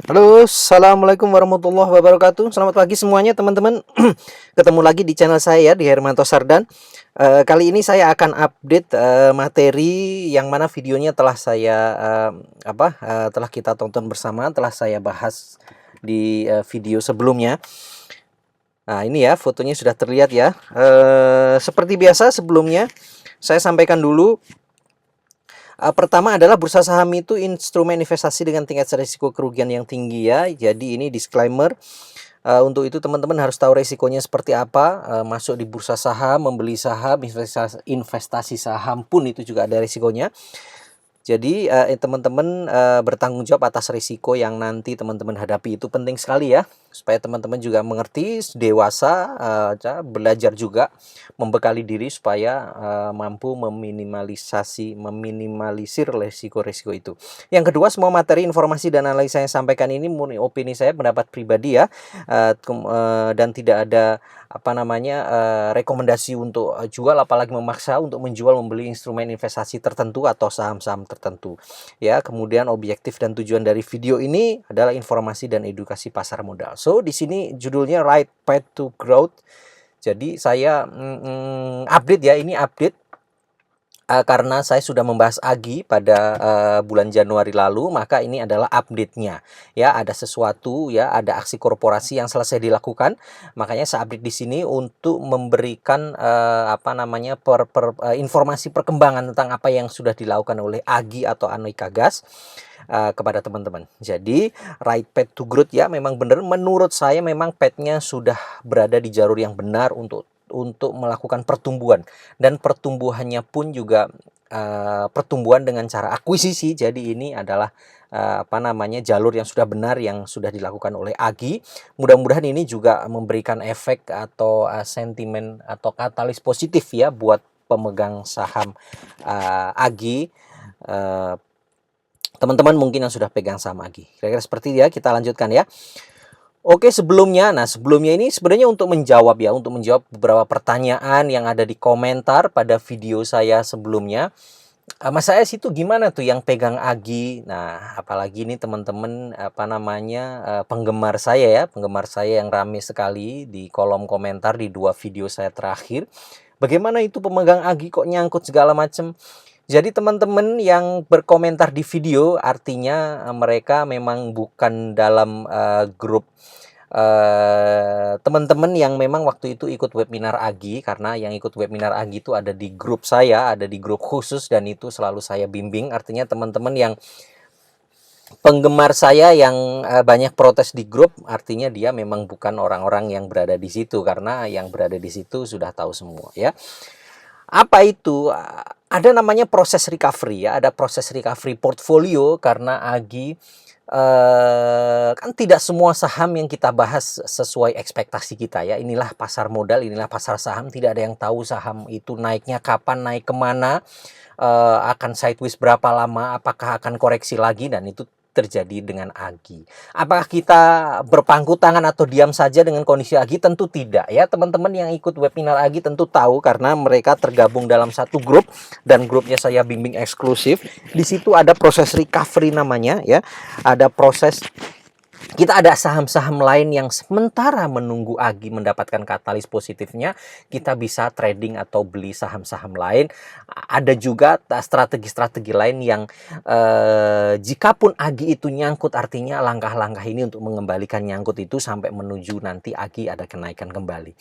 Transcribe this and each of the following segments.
Halo, assalamualaikum warahmatullahi wabarakatuh. Selamat pagi semuanya, teman-teman. Ketemu lagi di channel saya di Hermanto Sardan. Kali ini saya akan update materi yang mana videonya telah saya telah kita tonton bersama, telah saya bahas di video sebelumnya. Nah, ini ya fotonya sudah terlihat ya. Seperti biasa sebelumnya saya sampaikan dulu. Pertama adalah bursa saham itu instrumen investasi dengan tingkat risiko kerugian yang tinggi ya. Jadi ini disclaimer. Untuk itu teman-teman harus tahu resikonya seperti apa. Masuk di bursa saham, membeli saham, investasi saham pun itu juga ada resikonya. Jadi teman-teman bertanggung jawab atas risiko yang nanti teman-teman hadapi, itu penting sekali ya, supaya teman-teman juga mengerti, dewasa, belajar juga, membekali diri supaya mampu meminimalisir risiko-risiko itu. Yang kedua, semua materi, informasi, dan analisa yang saya sampaikan ini murni opini saya, pendapat pribadi ya, dan tidak ada rekomendasi untuk jual, apalagi memaksa untuk menjual membeli instrumen investasi tertentu atau saham-saham tertentu ya. Kemudian objektif dan tujuan dari video ini adalah informasi dan edukasi pasar modal. So di sini judulnya Right Path to Growth. Jadi saya update ya, ini update karena saya sudah membahas AGI pada bulan Januari lalu, maka ini adalah update-nya ya. Ada sesuatu ya, ada aksi korporasi yang selesai dilakukan, makanya saya update di sini untuk memberikan informasi perkembangan tentang apa yang sudah dilakukan oleh AGI atau Anoika Gas kepada teman-teman. Jadi right path to growth ya, memang benar menurut saya, memang path-nya sudah berada di jalur yang benar untuk melakukan pertumbuhan, dan pertumbuhannya pun juga pertumbuhan dengan cara akuisisi. Jadi ini adalah jalur yang sudah benar yang sudah dilakukan oleh AGI. Mudah-mudahan ini juga memberikan efek atau sentimen atau katalis positif ya buat pemegang saham AGI. Teman-teman mungkin yang sudah pegang saham AGI, kira-kira seperti dia. Kita lanjutkan ya. Oke, sebelumnya ini sebenarnya untuk menjawab beberapa pertanyaan yang ada di komentar pada video saya sebelumnya. Mas AS itu gimana tuh yang pegang AGI? Nah, apalagi ini teman-teman penggemar saya yang rame sekali di kolom komentar di 2 video saya terakhir. Bagaimana itu pemegang AGI kok nyangkut segala macam? Jadi teman-teman yang berkomentar di video artinya mereka memang bukan dalam grup teman-teman yang memang waktu itu ikut webinar AGI, karena yang ikut webinar AGI itu ada di grup saya, ada di grup khusus, dan itu selalu saya bimbing. Artinya teman-teman yang penggemar saya yang banyak protes di grup, artinya dia memang bukan orang-orang yang berada di situ, karena yang berada di situ sudah tahu semua ya. Apa itu? Ada namanya proses recovery ya, ada proses recovery portfolio, karena AGI kan tidak semua saham yang kita bahas sesuai ekspektasi kita ya. Inilah pasar modal, inilah pasar saham. Tidak ada yang tahu saham itu naiknya kapan, naik kemana, akan sideways berapa lama, apakah akan koreksi lagi, dan itu terjadi dengan AGI. Apakah kita berpangku tangan atau diam saja dengan kondisi AGI? Tentu tidak ya. Teman-teman yang ikut webinar AGI tentu tahu, karena mereka tergabung dalam satu grup, dan grupnya saya bimbing eksklusif. Di situ ada proses recovery namanya ya. Ada proses, kita ada saham-saham lain yang sementara menunggu AGI mendapatkan katalis positifnya, kita bisa trading atau beli saham-saham lain. Ada juga strategi-strategi lain yang jikapun AGI itu nyangkut, artinya langkah-langkah ini untuk mengembalikan nyangkut itu sampai menuju nanti AGI ada kenaikan kembali.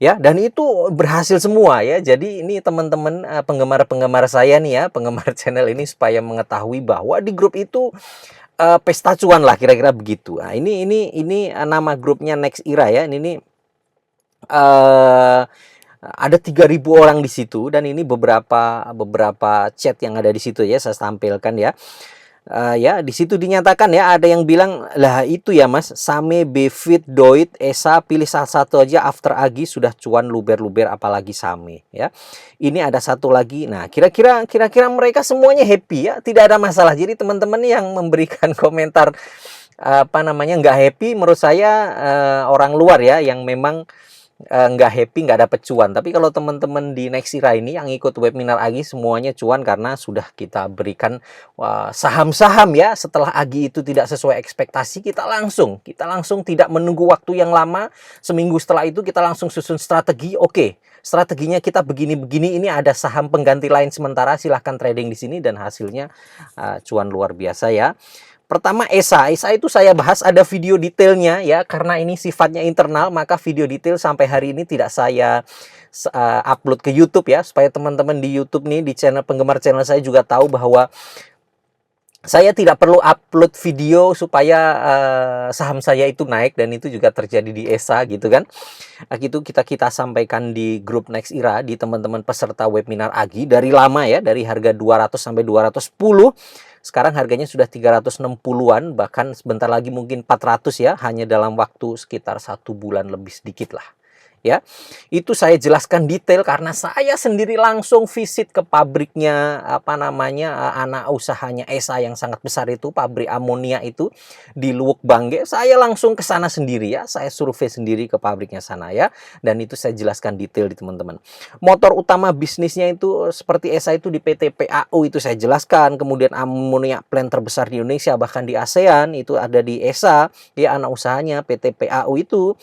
Ya, dan itu berhasil semua ya. Jadi ini teman-teman penggemar-penggemar saya nih ya, penggemar channel ini, supaya mengetahui bahwa di grup itu pesta cuan lah, kira-kira begitu. Nah, ini nama grupnya Next Era ya. Ini ada 3.000 orang di situ, dan ini beberapa chat yang ada di situ ya, saya tampilkan ya. Ya, di situ dinyatakan ya, ada yang bilang, lah itu ya Mas, Same, Befit, Doit, Esa, pilih salah satu aja, after AGI sudah cuan luber-luber, apalagi Same ya. Ini ada satu lagi. Nah, kira-kira mereka semuanya happy ya, tidak ada masalah. Jadi teman-teman yang memberikan komentar nggak happy, menurut saya orang luar ya, yang memang nggak happy, nggak dapet cuan. Tapi kalau teman-teman di Next Era ini yang ikut webinar Agi semuanya cuan karena sudah kita berikan saham-saham ya. Setelah Agi itu tidak sesuai ekspektasi, kita langsung tidak menunggu waktu yang lama. Seminggu setelah itu kita langsung susun strategi. Oke, strateginya kita begini-begini, ini ada saham pengganti lain sementara, silahkan trading di sini dan hasilnya cuan luar biasa ya. Pertama ESA itu saya bahas, ada video detailnya ya, karena ini sifatnya internal maka video detail sampai hari ini tidak saya upload ke YouTube ya, supaya teman-teman di YouTube nih, di channel penggemar channel saya juga tahu bahwa saya tidak perlu upload video supaya saham saya itu naik, dan itu juga terjadi di ESA gitu kan. Itu kita sampaikan di grup Next Era, di teman-teman peserta webinar Agi dari lama ya, dari harga 200 sampai 210. Sekarang harganya sudah 360-an, bahkan sebentar lagi mungkin 400 ya, hanya dalam waktu sekitar 1 bulan lebih sedikit lah. Ya, itu saya jelaskan detail karena saya sendiri langsung visit ke pabriknya, anak usahanya ESA yang sangat besar itu, pabrik amonia itu di Luwuk Bangge. Saya langsung ke sana sendiri ya, saya survei sendiri ke pabriknya sana ya, dan itu saya jelaskan detail di teman-teman. Motor utama bisnisnya itu seperti ESA itu di PT PAU, itu saya jelaskan. Kemudian amonia plant terbesar di Indonesia bahkan di ASEAN itu ada di ESA ya, anak usahanya PT PAU itu.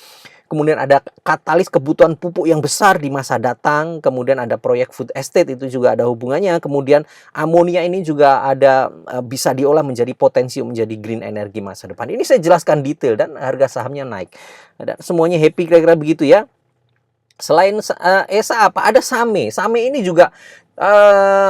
Kemudian ada katalis kebutuhan pupuk yang besar di masa datang. Kemudian ada proyek food estate, itu juga ada hubungannya. Kemudian amonia ini juga ada bisa diolah menjadi potensi menjadi green energy masa depan. Ini saya jelaskan detail dan harga sahamnya naik. Dan semuanya happy kira-kira begitu ya. Selain ESA apa? Ada SAME. SAME ini juga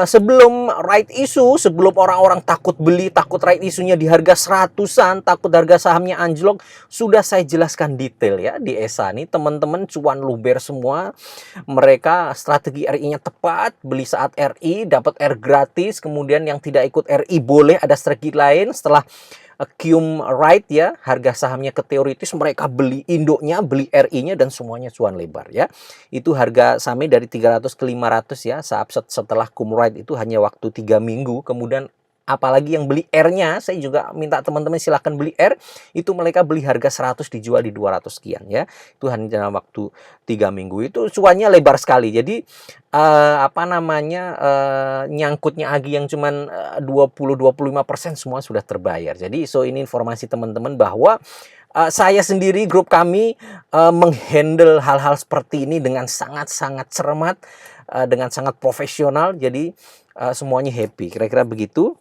sebelum right issue, sebelum orang-orang takut beli, takut right issue-nya di harga 100-an, takut harga sahamnya anjlok, sudah saya jelaskan detail ya di ESA nih. Teman-teman cuan luber semua. Mereka strategi RI-nya tepat, beli saat RI dapat R gratis, kemudian yang tidak ikut RI boleh ada strategi lain. Setelah Qum right ya, harga sahamnya ke teoritis, mereka beli Indonya, beli RI-nya, dan semuanya cuan lebar ya. Itu harga SAME dari 300 ke 500 ya, saat setelah Qum right itu hanya waktu 3 minggu. Kemudian apalagi yang beli R-nya, saya juga minta teman-teman silahkan beli R, itu mereka beli harga 100 dijual di 200 sekian ya. Itu hanya dalam waktu 3 minggu, itu cuannya lebar sekali. Jadi nyangkutnya Agi yang cuman 20-25% semua sudah terbayar. Jadi ini informasi teman-teman bahwa saya sendiri, grup kami menghandle hal-hal seperti ini dengan sangat-sangat cermat, dengan sangat profesional. Jadi semuanya happy, kira-kira begitu.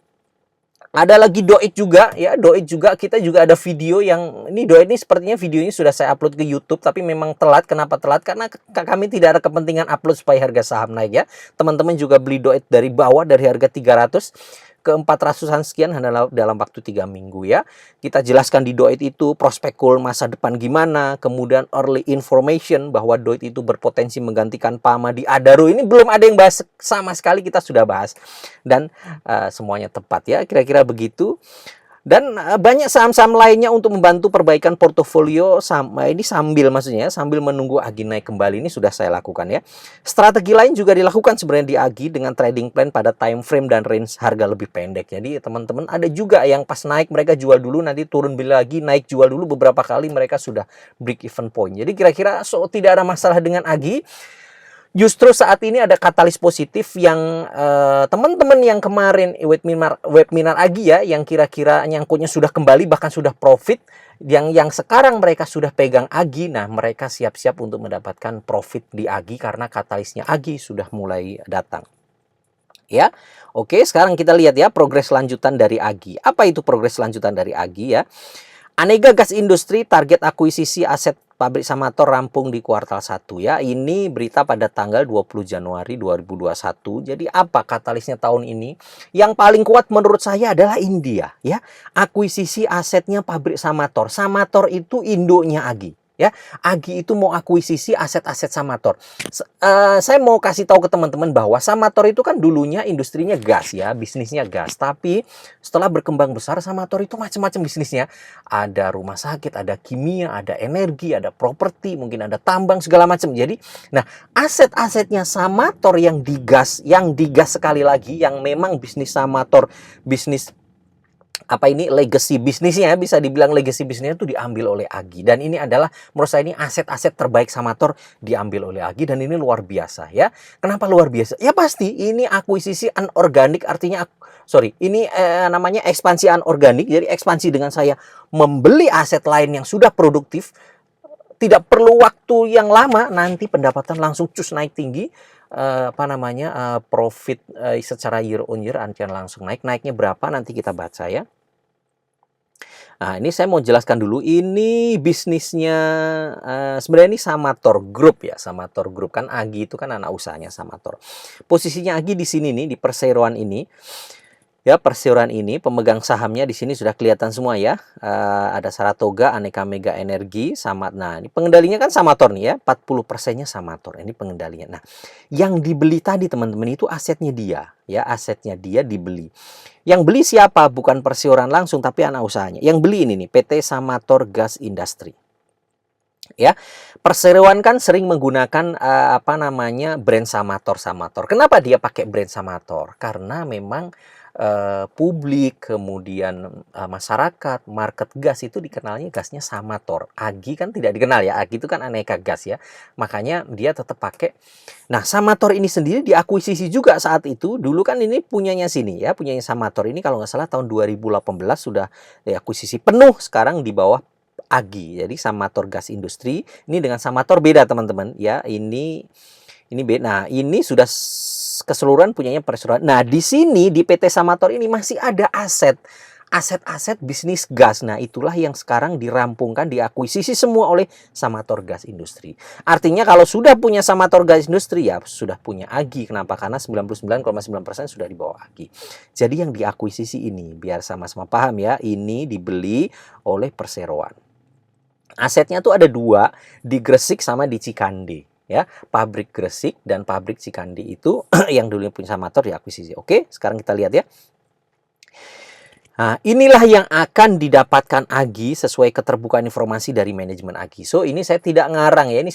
Ada lagi Doit juga ya, Doit juga kita juga ada video yang ini. Doit ini sepertinya videonya sudah saya upload ke YouTube, tapi memang telat. Kenapa telat? Karena kami tidak ada kepentingan upload supaya harga saham naik ya. Teman-teman juga beli Doit dari bawah, dari harga 300 ke 400-an sekian dalam waktu 3 minggu ya. Kita jelaskan di Doit itu prospek masa depan gimana, kemudian early information bahwa Doit itu berpotensi menggantikan PAMA di Adaro. Ini belum ada yang bahas sama sekali, kita sudah bahas dan semuanya tepat ya, kira-kira begitu. Dan banyak saham-saham lainnya untuk membantu perbaikan portofolio ini sambil menunggu Agi naik kembali, ini sudah saya lakukan ya. Strategi lain juga dilakukan sebenarnya di Agi dengan trading plan pada time frame dan range harga lebih pendek. Jadi teman-teman ada juga yang pas naik mereka jual dulu, nanti turun beli lagi, naik jual dulu, beberapa kali mereka sudah break even point. Jadi kira-kira tidak ada masalah dengan Agi. Justru saat ini ada katalis positif yang teman-teman yang kemarin webinar Agi ya, yang kira-kira nyangkutnya sudah kembali bahkan sudah profit, yang sekarang mereka sudah pegang Agi, nah mereka siap-siap untuk mendapatkan profit di Agi karena katalisnya Agi sudah mulai datang. Ya, oke, sekarang kita lihat ya progres lanjutan dari Agi. Apa itu progres lanjutan dari Agi ya? Anega Gas Industri target akuisisi aset pabrik Samator rampung di kuartal 1 ya. Ini berita pada tanggal 20 Januari 2021. Jadi apa katalisnya tahun ini? Yang paling kuat menurut saya adalah India ya. Akuisisi asetnya pabrik Samator. Samator itu induknya Agi. Ya, Agi itu mau akuisisi aset-aset Samator. Saya mau kasih tahu ke teman-teman bahwa Samator itu kan dulunya industrinya gas ya, bisnisnya gas. Tapi setelah berkembang besar, Samator itu macam-macam bisnisnya. Ada rumah sakit, ada kimia, ada energi, ada properti, mungkin ada tambang, segala macam. Jadi, nah aset-asetnya Samator yang digas sekali lagi, yang memang bisnis Samator, bisnis apa ini legacy bisnisnya, bisa dibilang legacy bisnisnya itu diambil oleh Agi, dan ini adalah menurut saya ini aset-aset terbaik Samator diambil oleh Agi, dan ini luar biasa ya. Kenapa luar biasa? Ya pasti ini akuisisi anorganik, artinya ini namanya ekspansi anorganik. Jadi ekspansi dengan saya membeli aset lain yang sudah produktif, tidak perlu waktu yang lama, nanti pendapatan langsung cus naik tinggi. Profit secara year on year akan langsung naik. Naiknya berapa nanti kita baca ya. Nah, ini saya mau jelaskan dulu, ini bisnisnya sebenarnya ini Samator Group ya. Samator Group, kan Agi itu kan anak usahanya Samator. Posisinya Agi di sini nih, di perseroan ini. Ya, perseroan ini pemegang sahamnya di sini sudah kelihatan semua ya. Ada Saratoga, Aneka Mega Energi, Samat. Nah, ini pengendalinya kan Samator nih ya. 40%-nya Samator. Ini pengendalinya. Nah, yang dibeli tadi teman-teman itu asetnya dia, ya, asetnya dia dibeli. Yang beli siapa? Bukan perseroan langsung, tapi anak usahanya. Yang beli ini nih, PT Samator Gas Industri. Ya, perseroan kan sering menggunakan brand Samator. Kenapa dia pakai brand Samator? Karena memang publik, kemudian masyarakat, market gas itu dikenalnya gasnya Samator. Agi kan tidak dikenal ya. Agi itu kan aneka gas ya. Makanya dia tetap pakai. Nah, Samator ini sendiri diakuisisi juga saat itu. Dulu kan ini punyanya sini ya, punyanya Samator ini kalau nggak salah tahun 2018 sudah diakuisisi penuh, sekarang di bawah Agi. Jadi Samator Gas Industri ini dengan Samator beda teman-teman ya. Ini beda. Nah, ini sudah keseluruhan punyanya perseroan. Nah, di sini di PT Samator ini masih ada aset-aset bisnis gas. Nah, itulah yang sekarang dirampungkan, diakuisisi semua oleh Samator Gas Industri. Artinya kalau sudah punya Samator Gas Industri ya sudah punya Agi. Kenapa? Karena 99,9% sudah di bawah Agi. Jadi yang diakuisisi ini, biar sama-sama paham ya, ini dibeli oleh perseroan. Asetnya tuh ada dua, di Gresik sama di Cikande. Ya, pabrik Gresik dan pabrik Cikande itu yang dulunya punya Samator diakuisisi. Oke, sekarang kita lihat ya. Nah, inilah yang akan didapatkan Agi sesuai keterbukaan informasi dari manajemen Agi. So, ini saya tidak ngarang ya, ini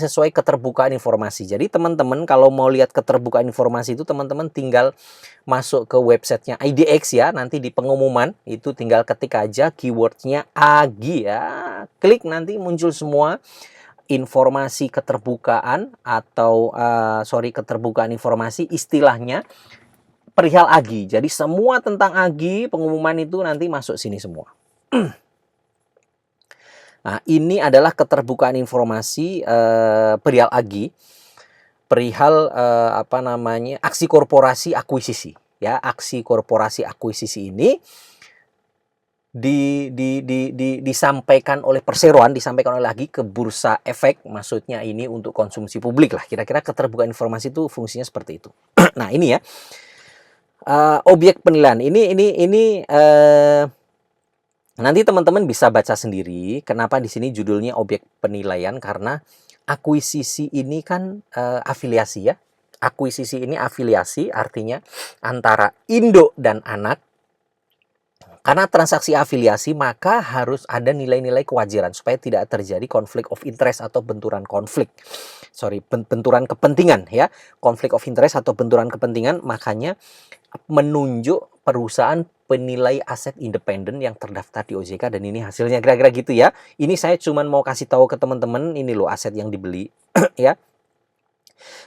sesuai keterbukaan informasi. Jadi, teman-teman kalau mau lihat keterbukaan informasi itu, teman-teman tinggal masuk ke websitenya IDX ya. Nanti di pengumuman itu tinggal ketik aja keywordnya Agi ya. Klik, nanti muncul semua informasi keterbukaan atau keterbukaan informasi, istilahnya perihal Agi. Jadi semua tentang Agi, pengumuman itu nanti masuk sini semua. Nah, ini adalah keterbukaan informasi perihal Agi, perihal aksi korporasi akuisisi ya. Aksi korporasi akuisisi ini disampaikan oleh perseroan, disampaikan oleh Agi ke Bursa Efek, maksudnya ini untuk konsumsi publik lah. Kira-kira keterbukaan informasi itu fungsinya seperti itu. Nah, ini ya, objek penilaian ini nanti teman-teman bisa baca sendiri. Kenapa di sini judulnya objek penilaian? Karena akuisisi ini kan afiliasi ya. Akuisisi ini afiliasi, artinya antara induk dan anak. Karena transaksi afiliasi, maka harus ada nilai-nilai kewajaran supaya tidak terjadi konflik of interest atau benturan kepentingan ya. Konflik of interest atau benturan kepentingan, makanya menunjuk perusahaan penilai aset independen yang terdaftar di OJK, dan ini hasilnya kira-kira gitu ya. Ini saya cuman mau kasih tahu ke teman-teman, ini loh aset yang dibeli ya.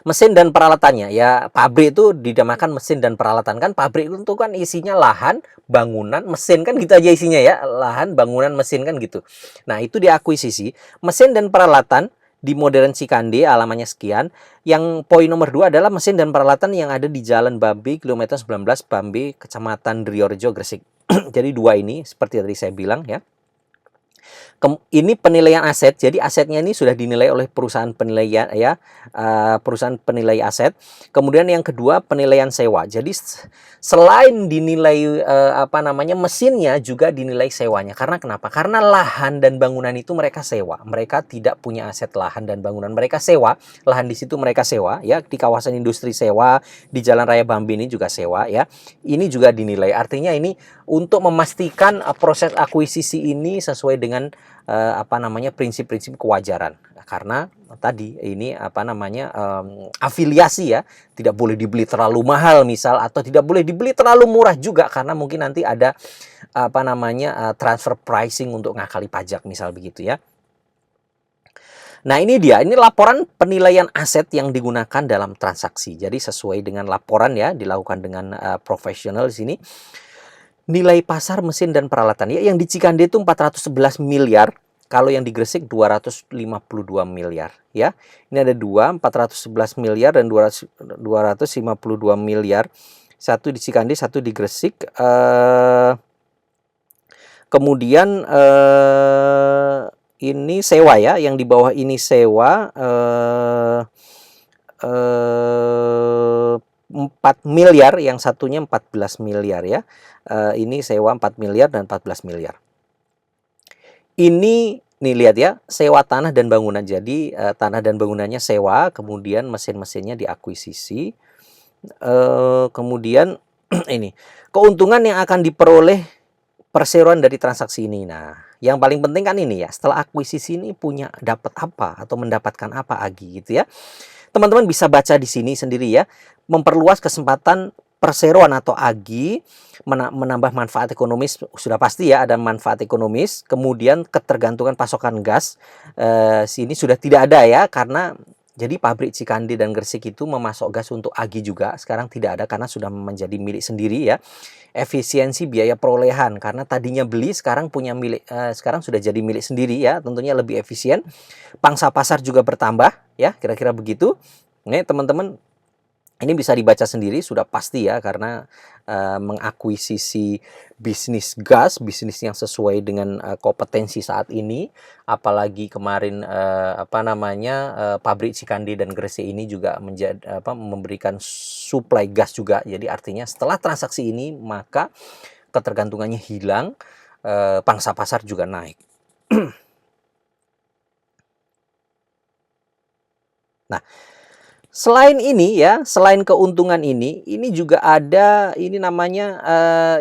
Mesin dan peralatannya ya, pabrik itu dinamakan mesin dan peralatan kan. Pabrik itu kan isinya lahan, bangunan, mesin kan gitu aja isinya ya, lahan, bangunan, mesin kan gitu. Nah, itu diakuisisi mesin dan peralatan di Modern Cikande, alamannya sekian. Yang poin nomor 2 adalah mesin dan peralatan yang ada di Jalan Bambi kilometer 19 Bambi, Kecamatan Driorejo, Gresik. Jadi dua ini seperti tadi saya bilang ya. Ini penilaian aset, jadi asetnya ini sudah dinilai oleh perusahaan penilaian ya, perusahaan penilai aset. Kemudian yang kedua penilaian sewa. Jadi selain dinilai mesinnya, juga dinilai sewanya. Karena kenapa? Karena lahan dan bangunan itu mereka sewa. Mereka tidak punya aset lahan dan bangunan, mereka sewa. Lahan di situ mereka sewa ya, di kawasan industri sewa, di Jalan Raya Bambi ini juga sewa ya. Ini juga dinilai. Artinya ini untuk memastikan proses akuisisi ini sesuai dengan prinsip-prinsip kewajaran. karena tadi ini apa namanya afiliasi ya, tidak boleh dibeli terlalu mahal misal, atau tidak boleh dibeli terlalu murah juga karena mungkin nanti ada apa namanya transfer pricing untuk ngakali pajak misal begitu ya. Nah ini dia, ini laporan penilaian aset yang digunakan dalam transaksi. Jadi sesuai dengan laporan ya, dilakukan dengan profesional di sini. Nilai pasar mesin dan peralatan ya, yang di Cikande itu 411 miliar. Kalau yang di Gresik 252 miliar ya. Ini ada dua, 411 miliar dan 252 miliar. Satu di Cikande, satu di Gresik. Kemudian ini sewa ya, yang di bawah ini sewa 4 miliar, yang satunya 14 miliar ya. Ini sewa 4 miliar dan 14 miliar. Ini nih lihat ya, sewa tanah dan bangunan. Jadi tanah dan bangunannya sewa, kemudian mesin-mesinnya diakuisisi. Kemudian ini keuntungan yang akan diperoleh perseroan dari transaksi ini. Nah, yang paling penting kan ini ya, setelah akuisisi ini punya dapat apa atau mendapatkan apa Agi gitu ya. Teman-teman bisa baca di sini sendiri ya, memperluas kesempatan perseroan atau Agi, menambah manfaat ekonomis, sudah pasti ya ada manfaat ekonomis. Kemudian ketergantungan pasokan gas sini sudah tidak ada ya, karena jadi pabrik Cikande dan Gresik itu memasok gas untuk Agi juga, sekarang tidak ada karena sudah menjadi milik sendiri ya. Efisiensi biaya perolehan, karena tadinya beli sekarang punya milik, sekarang sudah jadi milik sendiri ya, tentunya lebih efisien. Pangsa pasar juga bertambah ya, kira-kira begitu. Ini teman-teman, ini bisa dibaca sendiri, sudah pasti ya, karena mengakuisisi bisnis gas, bisnis yang sesuai dengan kompetensi saat ini. Apalagi kemarin apa namanya pabrik Cikande dan Gresik ini juga memberikan suplai gas juga. Jadi artinya setelah transaksi ini maka ketergantungannya hilang, pangsa pasar juga naik. Nah, selain ini ya, selain keuntungan ini juga ada ini namanya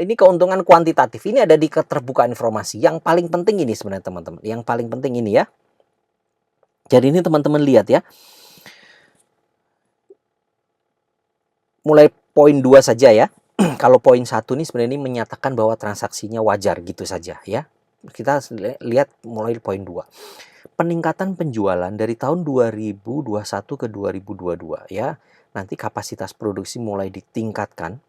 ini keuntungan kuantitatif. Ini ada di keterbukaan informasi. Yang paling penting ini sebenarnya teman-teman. Yang paling penting ini ya. Jadi ini teman-teman lihat ya. Mulai poin 2 saja ya. Kalau poin 1 ini sebenarnya ini menyatakan bahwa transaksinya wajar gitu saja ya. Kita lihat mulai poin 2. Peningkatan penjualan dari tahun 2021 ke 2022 ya. Nanti kapasitas produksi mulai ditingkatkan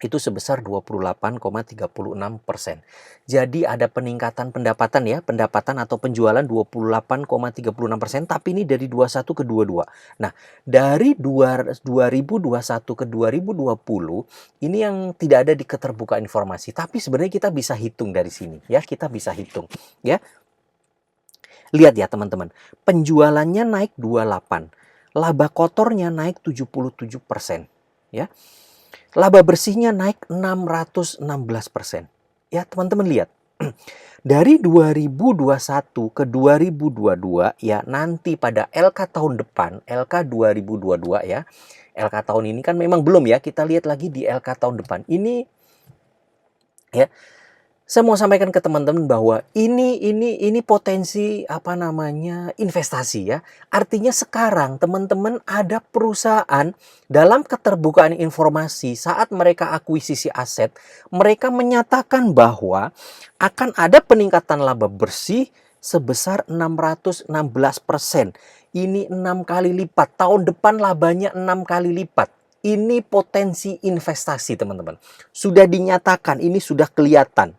itu sebesar 28,36%. Jadi ada peningkatan pendapatan ya, pendapatan atau penjualan 28,36%, tapi ini dari 21 ke 22. Nah, dari 2021 ke 2020 ini yang tidak ada di keterbukaan informasi, tapi sebenarnya kita bisa hitung dari sini ya, kita bisa hitung ya. Lihat ya teman-teman, penjualannya naik 28, laba kotornya naik 77% ya. Laba bersihnya naik 616%. Ya teman-teman lihat, dari 2021 ke 2022 ya, nanti pada LK tahun depan, LK 2022 ya, LK tahun ini kan memang belum ya, kita lihat lagi di LK tahun depan. Ini ya, saya mau sampaikan ke teman-teman bahwa ini potensi apa namanya investasi ya. Artinya sekarang teman-teman ada perusahaan dalam keterbukaan informasi saat mereka akuisisi aset, mereka menyatakan bahwa akan ada peningkatan laba bersih sebesar 616%. Ini 6 kali lipat. Tahun depan labanya 6 kali lipat. Ini potensi investasi teman-teman. Sudah dinyatakan, ini sudah kelihatan.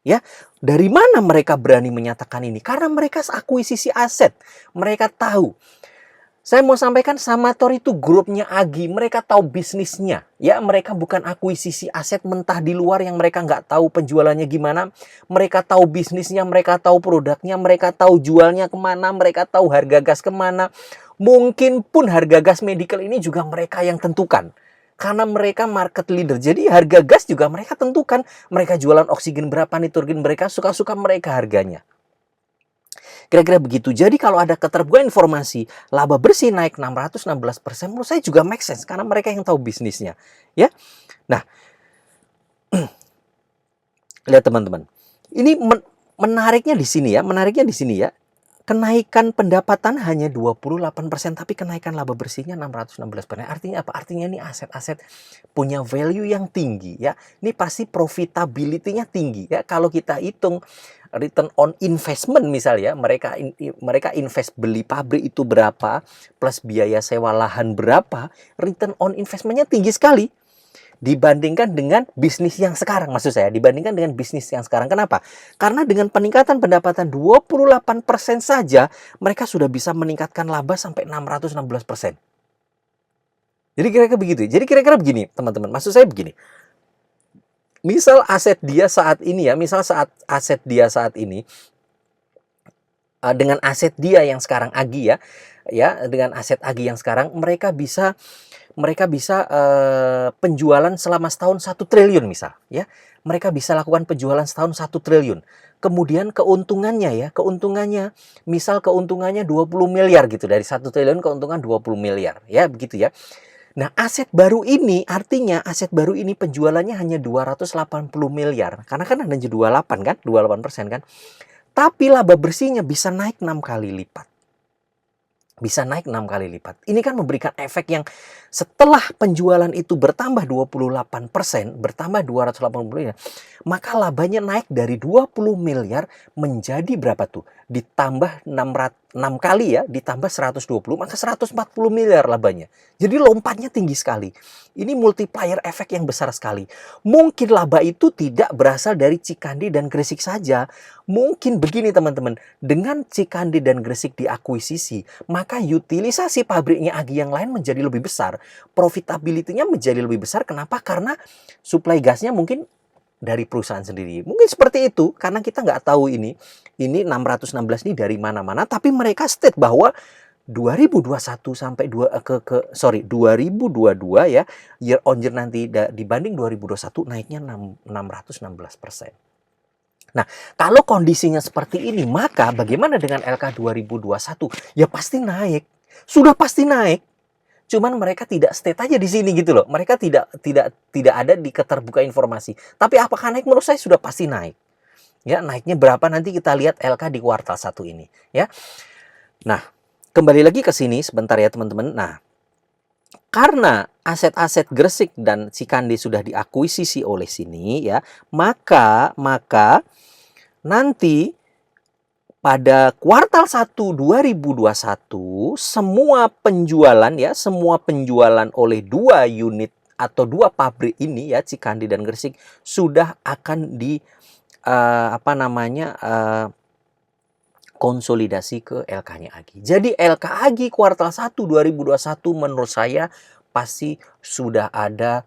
Ya, dari mana mereka berani menyatakan ini? Karena mereka akuisisi aset. Mereka tahu. Saya mau sampaikan Samator itu grupnya Agi. Mereka tahu bisnisnya. Ya, mereka bukan akuisisi aset mentah di luar yang mereka nggak tahu penjualannya gimana. Mereka tahu bisnisnya, mereka tahu produknya, mereka tahu jualnya kemana, mereka tahu harga gas kemana. Mungkin pun harga gas medical ini juga mereka yang tentukan. Karena mereka market leader. Jadi harga gas juga mereka tentukan. Mereka jualan oksigen berapa, nitrogen mereka suka-suka mereka harganya. Kira-kira begitu. Jadi kalau ada keterbukaan informasi, laba bersih naik 616%, menurut saya juga make sense. Karena mereka yang tahu bisnisnya. Ya. Nah, lihat teman-teman. Ini menariknya di sini ya. Menariknya di sini ya. kenaikan pendapatan hanya 28%, tapi kenaikan laba bersihnya 616%. Artinya apa? Artinya ini aset-aset punya value yang tinggi ya. Ini pasti profitability-nya tinggi ya. Kalau kita hitung return on investment misalnya, mereka invest beli pabrik itu berapa, plus biaya sewa lahan berapa, return on investment-nya tinggi sekali. Dibandingkan dengan bisnis yang sekarang, maksud saya, dibandingkan dengan bisnis yang sekarang. Kenapa? Karena dengan peningkatan pendapatan 28% saja, mereka sudah bisa meningkatkan laba sampai 616%. Jadi kira-kira begitu. Jadi kira-kira begini, teman-teman. Maksud saya begini. Misal aset dia saat ini ya, aset dia saat ini, dengan aset dia yang sekarang Agi dengan aset Agi yang sekarang, mereka bisa penjualan selama setahun 1 triliun misal ya. Mereka bisa lakukan penjualan setahun 1 triliun. Kemudian keuntungannya misal keuntungannya 20 miliar gitu, dari 1 triliun keuntungan 20 miliar ya, begitu ya. Nah, aset baru ini artinya aset baru ini penjualannya hanya 280 miliar. Karena kan ada 28 kan, 28% kan. Tapi laba bersihnya bisa naik 6 kali lipat. Bisa naik 6 kali lipat. Ini kan memberikan efek yang setelah penjualan itu bertambah 28%, bertambah 280 miliar, maka labanya naik dari 20 miliar menjadi berapa tuh? Ditambah 6 kali ya, ditambah 120, maka 140 miliar labanya. Jadi lompatnya tinggi sekali. Ini multiplier efek yang besar sekali. Mungkin laba itu tidak berasal dari Cikandi dan Gresik saja. Mungkin begini teman-teman, dengan Cikandi dan Gresik diakuisisi, maka utilisasi pabriknya Agi yang lain menjadi lebih besar. Profitability-nya menjadi lebih besar. Kenapa? Karena suplai gasnya mungkin dari perusahaan sendiri. Mungkin seperti itu, karena kita nggak tahu ini 616 ini dari mana-mana, tapi mereka state bahwa 2021 sampai 2022 ya, year on year nanti dibanding 2021 naiknya 616%. Nah, kalau kondisinya seperti ini, maka bagaimana dengan LK 2021? Ya pasti naik. Sudah pasti naik. Cuman mereka tidak state aja di sini gitu loh. Mereka tidak ada di keterbuka informasi. Tapi apakah naik? Menurut saya sudah pasti naik. Ya, naiknya berapa nanti kita lihat LK di kuartal 1 ini, ya. Nah, kembali lagi ke sini sebentar ya, teman-teman. Nah, karena aset-aset Gresik dan Cikandi sudah diakuisisi oleh sini ya, maka nanti pada kuartal 1 2021 semua penjualan oleh 2 unit atau 2 pabrik ini ya, Cikandi dan Gresik, sudah akan konsolidasi ke LK-nya Agi. Jadi LK Agi kuartal 1 2021 menurut saya pasti sudah ada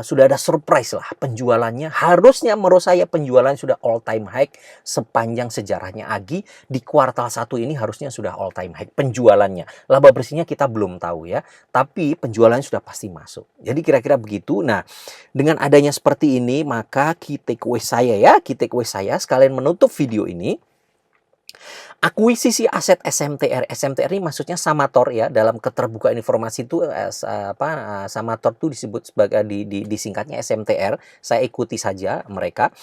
sudah ada surprise lah penjualannya. Harusnya menurut saya penjualan sudah all time high sepanjang sejarahnya Agi. Di kuartal 1 ini harusnya sudah all time high penjualannya. Laba bersihnya kita belum tahu ya, tapi penjualannya sudah pasti masuk. Jadi kira-kira begitu. Nah, dengan adanya seperti ini, maka key takeaway saya sekalian menutup video ini, akuisisi aset SMTR. SMTR ini maksudnya Samator ya, dalam keterbukaan informasi itu Samator itu disebut sebagai disingkatnya SMTR. Saya ikuti saja mereka.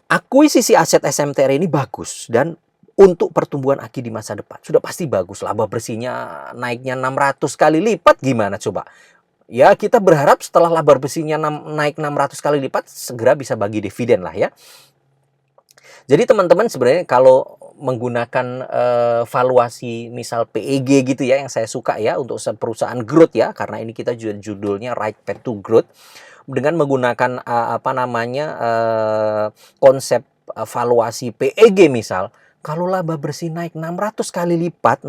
Akuisisi aset SMTR ini bagus dan untuk pertumbuhan Agi di masa depan sudah pasti bagus. Laba bersihnya naiknya 600 kali lipat, gimana coba? Ya, kita berharap setelah laba bersihnya naik 600 kali lipat segera bisa bagi dividen lah ya. Jadi teman-teman sebenarnya kalau menggunakan valuasi misal PEG gitu ya, yang saya suka ya untuk perusahaan growth ya, karena ini kita judulnya Right Path to Growth, dengan menggunakan konsep valuasi PEG misal, kalau laba bersih naik 600 kali lipat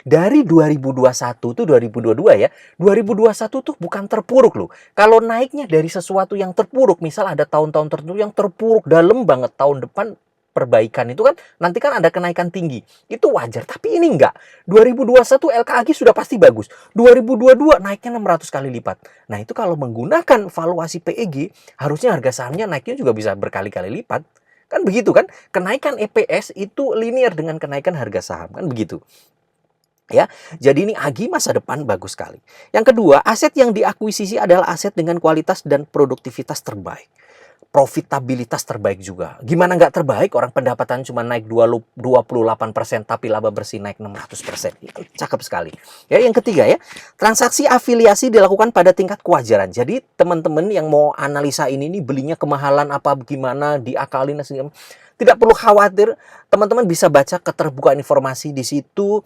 dari 2021 tuh 2022 ya. 2021 tuh bukan terpuruk loh. Kalau naiknya dari sesuatu yang terpuruk, misal ada tahun-tahun tertentu yang terpuruk dalam banget, tahun depan perbaikan itu kan nanti kan ada kenaikan tinggi. Itu wajar, tapi ini enggak. 2021 LKAG sudah pasti bagus. 2022 naiknya 600 kali lipat. Nah, itu kalau menggunakan valuasi PEG, harusnya harga sahamnya naiknya juga bisa berkali-kali lipat. Kan begitu kan? Kenaikan EPS itu linear dengan kenaikan harga saham, kan begitu. Ya, jadi ini Agi masa depan bagus sekali. Yang kedua, aset yang diakuisisi adalah aset dengan kualitas dan produktivitas terbaik. profitabilitas terbaik juga. Gimana nggak terbaik? Orang pendapatan cuma naik 28% tapi laba bersih naik 600%. Itu cakep sekali. Ya, yang ketiga ya, transaksi afiliasi dilakukan pada tingkat kewajaran. Jadi teman-teman yang mau analisa ini nih belinya kemahalan apa gimana diakalin segala, tidak perlu khawatir, teman-teman bisa baca keterbukaan informasi di situ.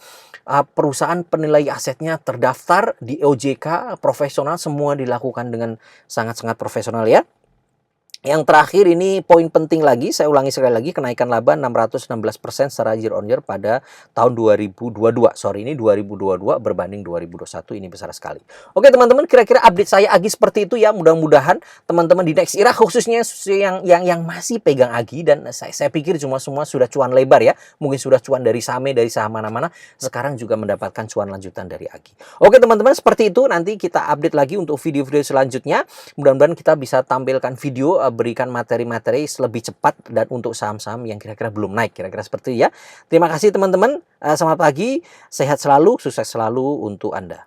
Perusahaan penilai asetnya terdaftar di OJK, profesional, semua dilakukan dengan sangat-sangat profesional ya. Yang terakhir ini poin penting lagi, saya ulangi sekali lagi, kenaikan laba 616% secara year on year pada tahun 2022. Sorry, ini 2022 berbanding 2021, ini besar sekali. Oke teman-teman, kira-kira update saya Agi seperti itu ya. Mudah-mudahan teman-teman di Next Era khususnya yang masih pegang Agi, dan saya pikir semua sudah cuan lebar ya. Mungkin sudah cuan dari Same, dari saham mana-mana, sekarang juga mendapatkan cuan lanjutan dari Agi. Oke teman-teman, seperti itu. Nanti kita update lagi untuk video-video selanjutnya. Mudah-mudahan kita bisa tampilkan video, berikan materi-materi lebih cepat dan untuk saham-saham yang kira-kira belum naik, kira-kira seperti itu ya. Terima kasih teman-teman, selamat pagi, sehat selalu, sukses selalu untuk Anda.